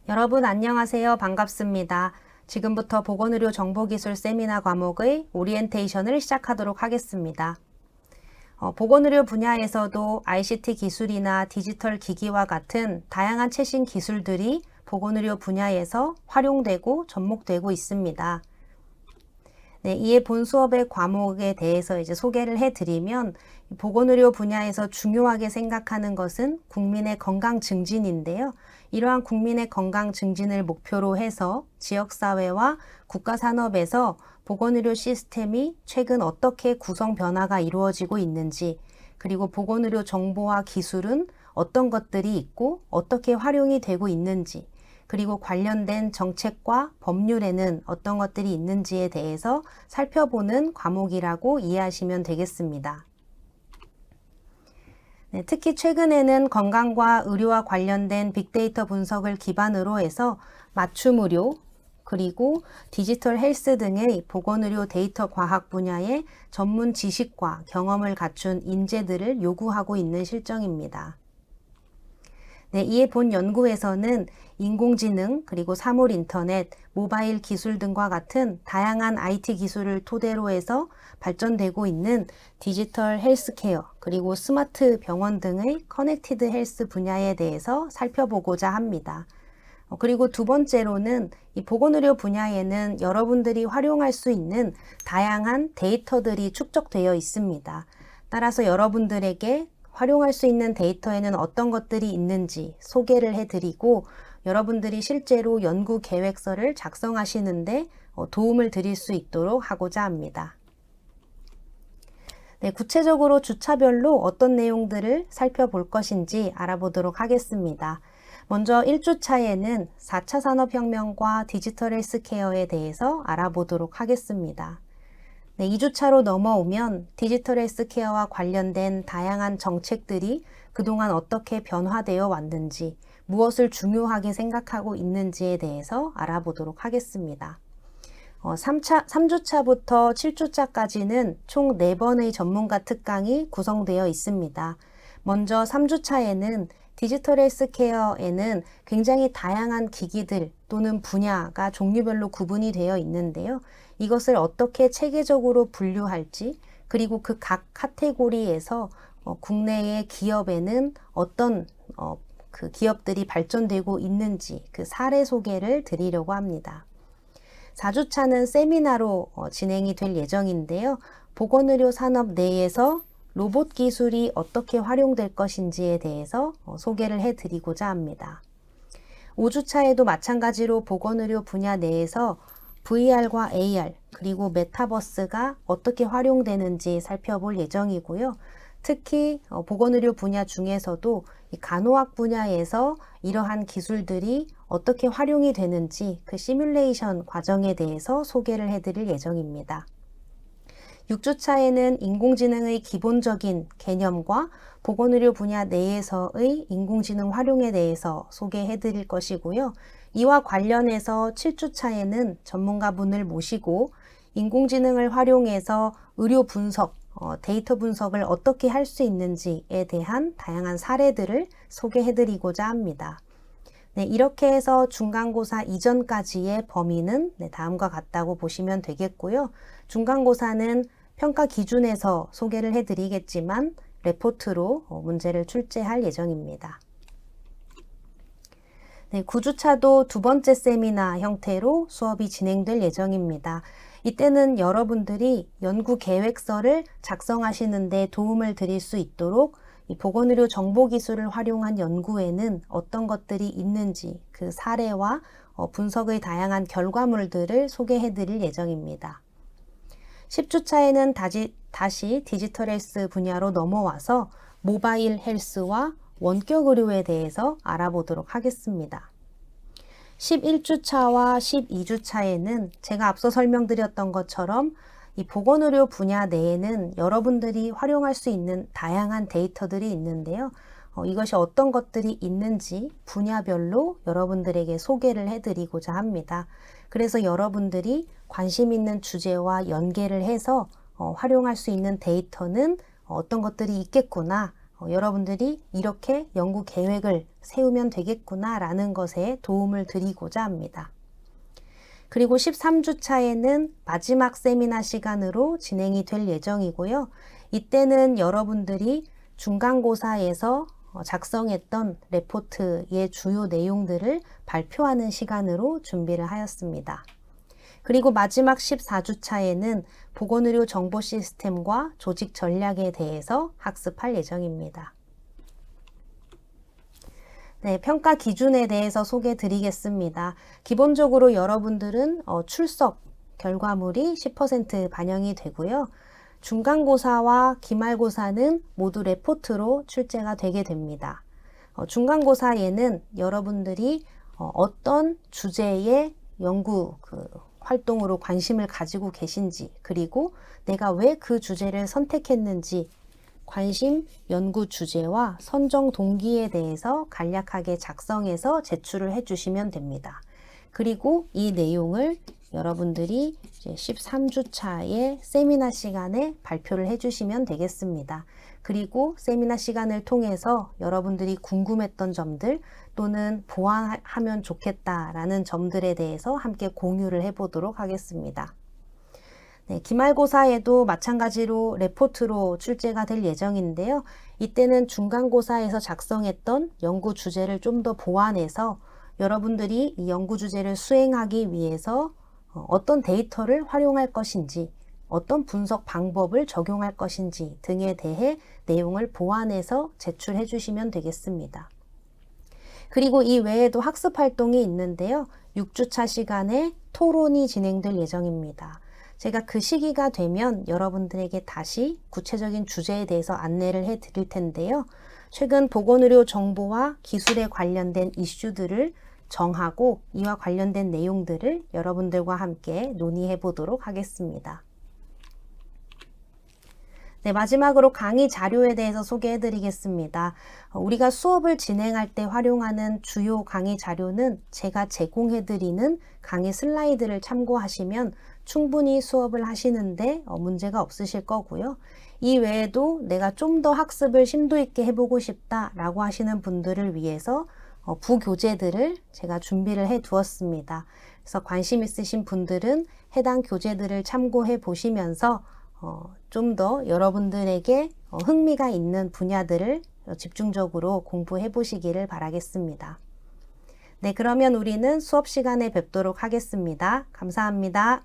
여러분 안녕하세요. 반갑습니다. 지금부터 보건의료 정보기술 세미나 과목의 오리엔테이션을 시작하도록 하겠습니다. 보건의료 분야에서도 ICT 기술이나 디지털 기기와 같은 다양한 최신 기술들이 보건의료 분야에서 활용되고 접목되고 있습니다. 네, 이에 본 수업의 과목에 대해서 소개를 해드리면 보건의료 분야에서 중요하게 생각하는 것은 국민의 건강 증진인데요. 이러한 국민의 건강 증진을 목표로 해서 지역사회와 국가산업에서 보건의료 시스템이 최근 어떻게 구성 변화가 이루어지고 있는지, 그리고 보건의료 정보와 기술은 어떤 것들이 있고 어떻게 활용이 되고 있는지, 그리고 관련된 정책과 법률에는 어떤 것들이 있는지에 대해서 살펴보는 과목이라고 이해하시면 되겠습니다. 네, 특히 최근에는 건강과 의료와 관련된 빅데이터 분석을 기반으로 해서 맞춤 의료, 그리고 디지털 헬스 등의 보건의료 데이터 과학 분야의 전문 지식과 경험을 갖춘 인재들을 요구하고 있는 실정입니다. 네, 이에 본 연구에서는 인공지능, 그리고 사물 인터넷, 모바일 기술 등과 같은 다양한 IT 기술을 토대로 해서 발전되고 있는 디지털 헬스케어, 그리고 스마트 병원 등의 커넥티드 헬스 분야에 대해서 살펴보고자 합니다. 그리고 두 번째로는 이 보건의료 분야에는 여러분들이 활용할 수 있는 다양한 데이터들이 축적되어 있습니다. 따라서 여러분들에게 활용할 수 있는 데이터에는 어떤 것들이 있는지 소개를 해드리고 여러분들이 실제로 연구 계획서를 작성하시는데 도움을 드릴 수 있도록 하고자 합니다. 네, 구체적으로 주차별로 어떤 내용들을 살펴볼 것인지 알아보도록 하겠습니다. 먼저 1주차에는 4차 산업혁명과 디지털 헬스케어에 대해서 알아보도록 하겠습니다. 네, 2주차로 넘어오면 디지털 헬스케어와 관련된 다양한 정책들이 그동안 어떻게 변화되어 왔는지, 무엇을 중요하게 생각하고 있는지에 대해서 알아보도록 하겠습니다. 3주차부터 7주차까지는 총 4번의 전문가 특강이 구성되어 있습니다. 먼저 3주차에는 디지털 헬스케어에는 굉장히 다양한 기기들 또는 분야가 종류별로 구분이 되어 있는데요. 이것을 어떻게 체계적으로 분류할지, 그리고 그 각 카테고리에서 국내의 기업에는 어떤 그 기업들이 발전되고 있는지 그 사례 소개를 드리려고 합니다. 4주차는 세미나로 진행이 될 예정인데요. 보건의료 산업 내에서 로봇 기술이 어떻게 활용될 것인지에 대해서 소개를 해드리고자 합니다. 5주차에도 마찬가지로 보건의료 분야 내에서 VR과 AR 그리고 메타버스가 어떻게 활용되는지 살펴볼 예정이고요. 특히 보건의료 분야 중에서도 간호학 분야에서 이러한 기술들이 어떻게 활용이 되는지 그 시뮬레이션 과정에 대해서 소개를 해드릴 예정입니다. 6주차에는 인공지능의 기본적인 개념과 보건의료 분야 내에서의 인공지능 활용에 대해서 소개해 드릴 것이고요. 이와 관련해서 7주차에는 전문가분을 모시고 인공지능을 활용해서 의료 분석, 데이터 분석을 어떻게 할 수 있는지에 대한 다양한 사례들을 소개해 드리고자 합니다. 네, 이렇게 해서 중간고사 이전까지의 범위는 다음과 같다고 보시면 되겠고요. 중간고사는 평가 기준에서 소개를 해드리겠지만 레포트로 문제를 출제할 예정입니다. 네, 9주차도 두 번째 세미나 형태로 수업이 진행될 예정입니다. 이때는 여러분들이 연구 계획서를 작성하시는 데 도움을 드릴 수 있도록 이 보건의료 정보기술을 활용한 연구에는 어떤 것들이 있는지 그 사례와 분석의 다양한 결과물들을 소개해 드릴 예정입니다. 10주차에는 다시 디지털 헬스 분야로 넘어와서 모바일 헬스와 원격 의료에 대해서 알아보도록 하겠습니다. 11주차와 12주차에는 제가 앞서 설명드렸던 것처럼 이 보건의료 분야 내에는 여러분들이 활용할 수 있는 다양한 데이터들이 있는데요. 이것이 어떤 것들이 있는지 분야별로 여러분들에게 소개를 해드리고자 합니다. 그래서 여러분들이 관심 있는 주제와 연계를 해서 활용할 수 있는 데이터는 어떤 것들이 있겠구나 여러분들이 이렇게 연구 계획을 세우면 되겠구나 라는 것에 도움을 드리고자 합니다. 그리고 13주차에는 마지막 세미나 시간으로 진행이 될 예정이고요. 이때는 여러분들이 중간고사에서 작성했던 레포트의 주요 내용들을 발표하는 시간으로 준비를 하였습니다. 그리고 마지막 14주차에는 보건의료 정보 시스템과 조직 전략에 대해서 학습할 예정입니다. 네, 평가 기준에 대해서 소개해 드리겠습니다. 기본적으로 여러분들은 출석 결과물이 10% 반영이 되고요. 중간고사와 기말고사는 모두 레포트로 출제가 되게 됩니다. 중간고사에는 여러분들이 어떤 주제의 연구 활동으로 관심을 가지고 계신지, 그리고 내가 왜 그 주제를 선택했는지, 관심, 연구 주제와 선정 동기에 대해서 간략하게 작성해서 제출을 해주시면 됩니다. 그리고 이 내용을 여러분들이 이제 13주차의 세미나 시간에 발표를 해주시면 되겠습니다. 그리고 세미나 시간을 통해서 여러분들이 궁금했던 점들 또는 보완하면 좋겠다라는 점들에 대해서 함께 공유를 해보도록 하겠습니다. 네, 기말고사에도 마찬가지로 레포트로 출제가 될 예정인데요. 이때는 중간고사에서 작성했던 연구 주제를 좀 더 보완해서 여러분들이 이 연구 주제를 수행하기 위해서 어떤 데이터를 활용할 것인지, 어떤 분석 방법을 적용할 것인지 등에 대해 내용을 보완해서 제출해 주시면 되겠습니다. 그리고 이 외에도 학습 활동이 있는데요. 6주차 시간에 토론이 진행될 예정입니다. 제가 그 시기가 되면 여러분들에게 다시 구체적인 주제에 대해서 안내를 해 드릴 텐데요. 최근 보건의료 정보와 기술에 관련된 이슈들을 정하고 이와 관련된 내용들을 여러분들과 함께 논의해 보도록 하겠습니다. 네, 마지막으로 강의 자료에 대해서 소개해 드리겠습니다. 우리가 수업을 진행할 때 활용하는 주요 강의 자료는 제가 제공해 드리는 강의 슬라이드를 참고하시면 충분히 수업을 하시는데 문제가 없으실 거고요. 이 외에도 내가 좀 더 학습을 심도 있게 해보고 싶다라고 하시는 분들을 위해서 부교재들을 제가 준비를 해 두었습니다. 그래서 관심 있으신 분들은 해당 교재들을 참고해 보시면서 좀 더 여러분들에게 흥미가 있는 분야들을 집중적으로 공부해 보시기를 바라겠습니다. 네, 그러면 우리는 수업 시간에 뵙도록 하겠습니다. 감사합니다.